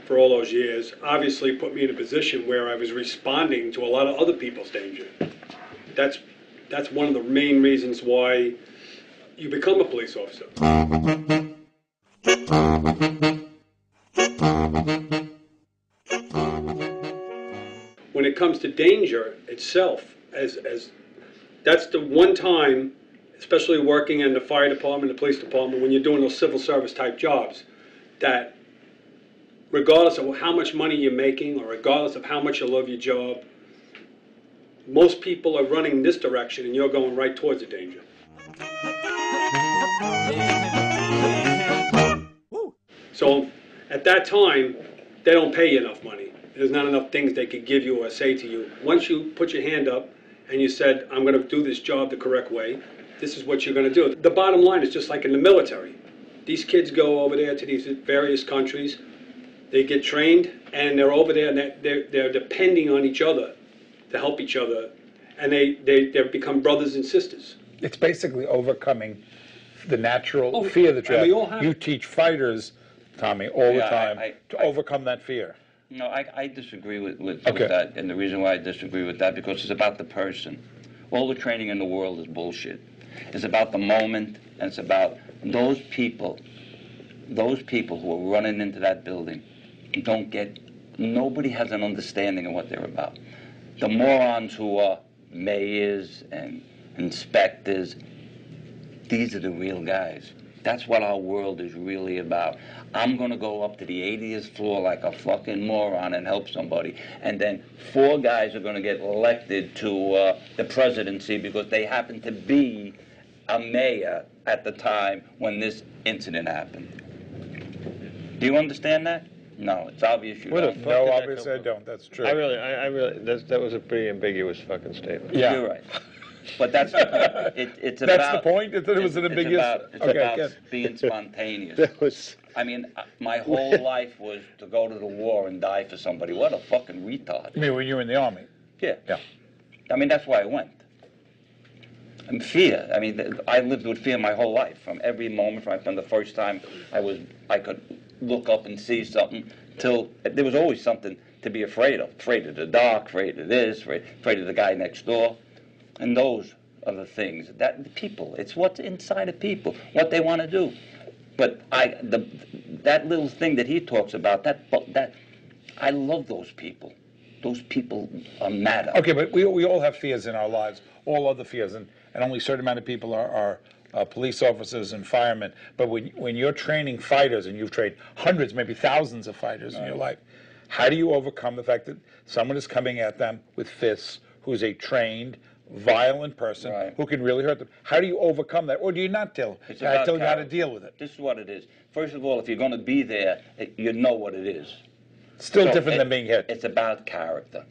for all those years obviously put me in a position where I was responding to a lot of other people's danger. That's one of the main reasons why you become a police officer. When it comes to danger itself, as that's the one time, especially working in the fire department, the police department, when you're doing those civil service type jobs, that regardless of how much money you're making or regardless of how much you love your job, most people are running this direction and you're going right towards the danger. So at that time, they don't pay you enough money. There's not enough things they could give you or say to you. Once you put your hand up and you said, I'm going to do this job the correct way, this is what you're going to do. The bottom line is just like in the military. These kids go over there to these various countries, they get trained, and they're over there and they're depending on each other to help each other, and they become brothers and sisters. It's basically overcoming the natural fear that you have. You teach fighters, Tommy, all the time to overcome that fear. No, I disagree with that, and the reason why I disagree with that, because it's about the person. All the training in the world is bullshit. It's about the moment, and it's about those people who are running into that building nobody has an understanding of what they're about. The morons who are mayors and inspectors, these are the real guys. That's what our world is really about. I'm going to go up to the 80th floor like a fucking moron and help somebody. And then 4 guys are going to get elected to the presidency because they happen to be a mayor at the time when this incident happened. Do you understand that? No, it's obvious you don't. No, obviously I don't. That's true. I really, that was a pretty ambiguous fucking statement. Yeah. You're right. But that's the point. It's about... That's the point? It was an ambiguous... It's about being spontaneous. That was... I mean, my whole life was to go to the war and die for somebody. What a fucking retard. You mean when you were in the Army? Yeah. I mean, that's why I went. And fear. I mean, I lived with fear my whole life. From every moment, from the first time I could look up and see something, till there was always something to be afraid of. Afraid of the dark, afraid of this, afraid of the guy next door. And those are the things, that the people, it's what's inside of people, what they want to do. But that little thing that he talks about, that I love those people. Those people matter. Okay, but we all have fears in our lives, all other fears, and only a certain amount of people are police officers and firemen. But when you're training fighters, and you've trained hundreds, maybe thousands of fighters in your life, how do you overcome the fact that someone is coming at them with fists, who's a trained, violent person who can really hurt them? How do you overcome that? Or do you not tell them? I tell you how to deal with it. This is what it is. First of all, if you're going to be there, you know what it is. Still different than being hit. It's about character.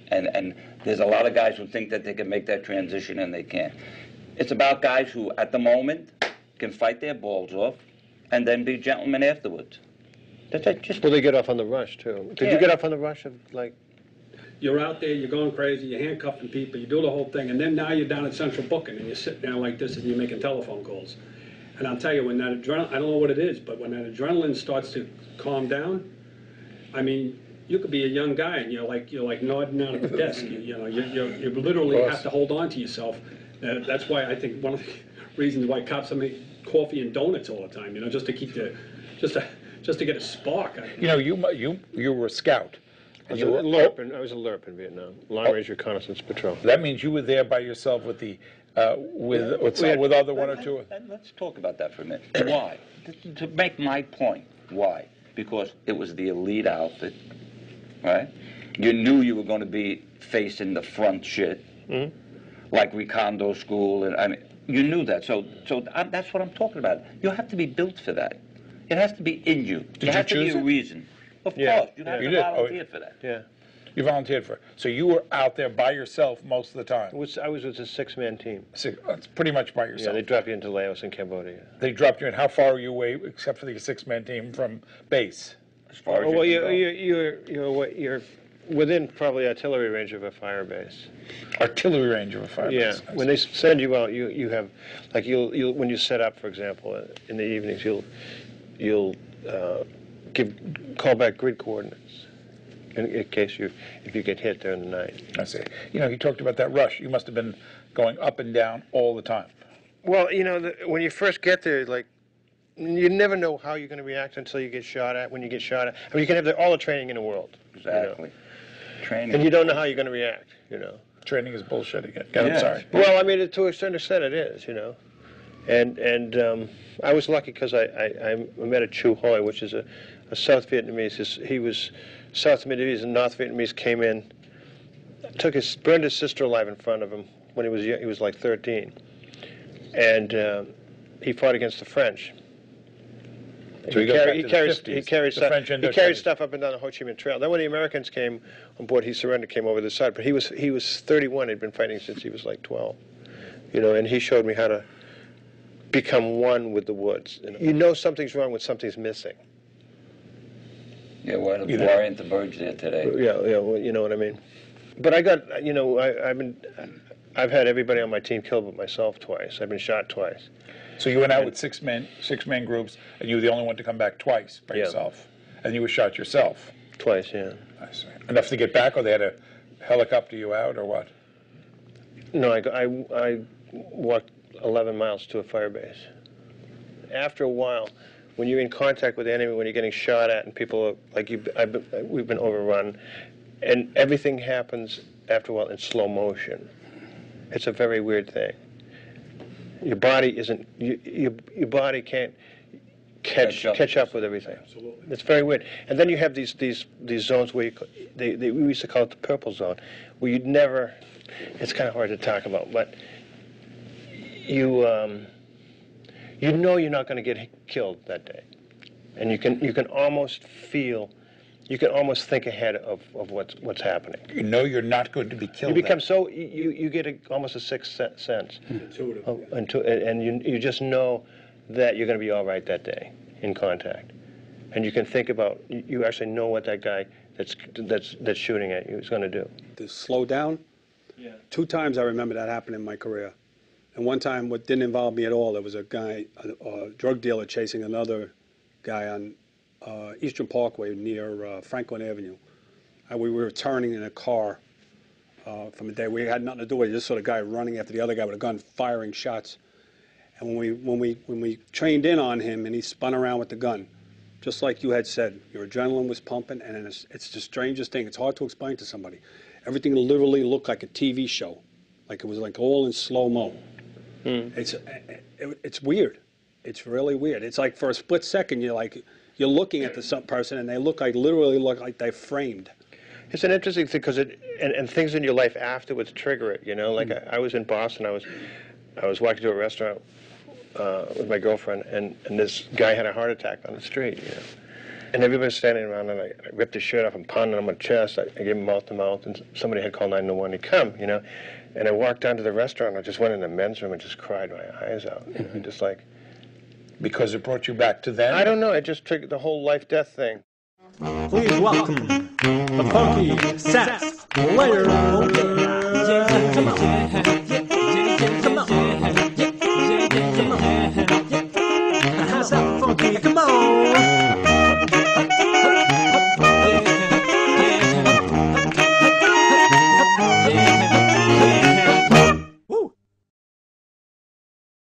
And there's a lot of guys who think that they can make that transition and they can't. It's about guys who, at the moment, can fight their balls off and then be gentlemen afterwards. That's it. Well, they get off on the rush, too. Did you get off on the rush of, like... You're out there, you're going crazy, you're handcuffing people, you do the whole thing, and then now you're down at central booking, and you're sitting down like this, and you're making telephone calls. And I'll tell you, when that adrenaline, I don't know what it is, but when that adrenaline starts to calm down, I mean, you could be a young guy, and you're like nodding out at the desk. You literally have to hold on to yourself. That's why I think one of the reasons why cops make coffee and donuts all the time, just to keep just to get a spark. You were a scout. I was a LRP in Vietnam, Long Range Reconnaissance Patrol. That means you were there by yourself with the with other one or two. Let's talk about that for a minute. Why? To make my point. Why? Because it was the elite outfit, right? You knew you were going to be facing the front shit, like Recondo School, and I mean, you knew that. So that's what I'm talking about. You have to be built for that. It has to be in you. There has to be a reason. Of course, you have to volunteer for that. Yeah. You volunteered for it. So you were out there by yourself most of the time. I was with a 6-man team. It's pretty much by yourself. Yeah, they drop you into Laos and Cambodia. They dropped you in. How far were you away, except for the 6-man team, from base? As far as you're within probably artillery range of a fire base. Artillery range of a fire base. Yeah. When they send you out, you have, like, you'll when you set up, for example, in the evenings, you'll call back grid coordinates in case if you get hit during the night. I see. You know, he talked about that rush. You must have been going up and down all the time. Well, you know, when you first get there, like, you never know how you're going to react until you get shot at. When you get shot at, I mean, you can have all the training in the world. Exactly. You know? Training. And you don't know how you're going to react, you know. Training is bullshit again. Yeah. I'm sorry. Well, I mean, to a certain extent it is, you know. And I was lucky because I met a Chu Hoi, which is a South Vietnamese. He was South Vietnamese and North Vietnamese came in, burned his sister alive in front of him when he was young, he was like 13. And he fought against the French. So he carried stuff up and down the Ho Chi Minh Trail. Then when the Americans came on board, he surrendered, came over the side. But he was 31. He'd been fighting since he was like 12. You know, and he showed me how to become one with the woods. You know something's wrong when something's missing. Yeah, we're at the verge there today. Yeah, well, you know what I mean. But I got, you know, I've had everybody on my team killed but myself twice. I've been shot twice. So you went out with six man groups, and you were the only one to come back twice by yourself, and you were shot yourself. Twice, yeah. I see. Enough to get back, or they had to helicopter you out, or what? No, I walked 11 miles to a fire base. After a while, when you're in contact with the enemy, when you're getting shot at, and people are, like we've been overrun, and everything happens after a while in slow motion. It's a very weird thing. Your body isn't. Your body can't catch up with everything. Absolutely. It's very weird. And then you have these zones where we used to call it the purple zone, where you'd never. It's kind of hard to talk about, but you know you're not going to get killed that day, and you can almost feel. You can almost think ahead of what's happening. You know you're not going to be killed. You become so you get almost a sixth sense, and you just know that you're going to be all right that day in contact, and you can think about you actually know what that guy that's shooting at you is going to do. To slow down. Yeah. 2 times I remember that happened in my career, and one time what didn't involve me at all. There was a guy, a drug dealer, chasing another guy on Eastern Parkway near Franklin Avenue. We were returning in a car from a day we had nothing to do with it. Just saw the guy running after the other guy with a gun, firing shots. And when we trained in on him, and he spun around with the gun, just like you had said, your adrenaline was pumping, and it's the strangest thing. It's hard to explain to somebody. Everything literally looked like a TV show, like it was like all in slow mo. It's weird. It's really weird. It's like for a split second you're looking at the person, and they literally look like they're framed. It's an interesting thing because and things in your life afterwards trigger it. You know, like I was in Boston. I was walking to a restaurant with my girlfriend, and this guy had a heart attack on the street. You know, and everybody's standing around, and I ripped his shirt off and pounded him on the chest. I gave him mouth to mouth, and somebody had called 911 to come. You know, and I walked down to the restaurant. I just went in the men's room and just cried my eyes out. You know, just like. Because it brought you back to them? I don't know. It just triggered the whole life-death thing. Please welcome the funky sax player.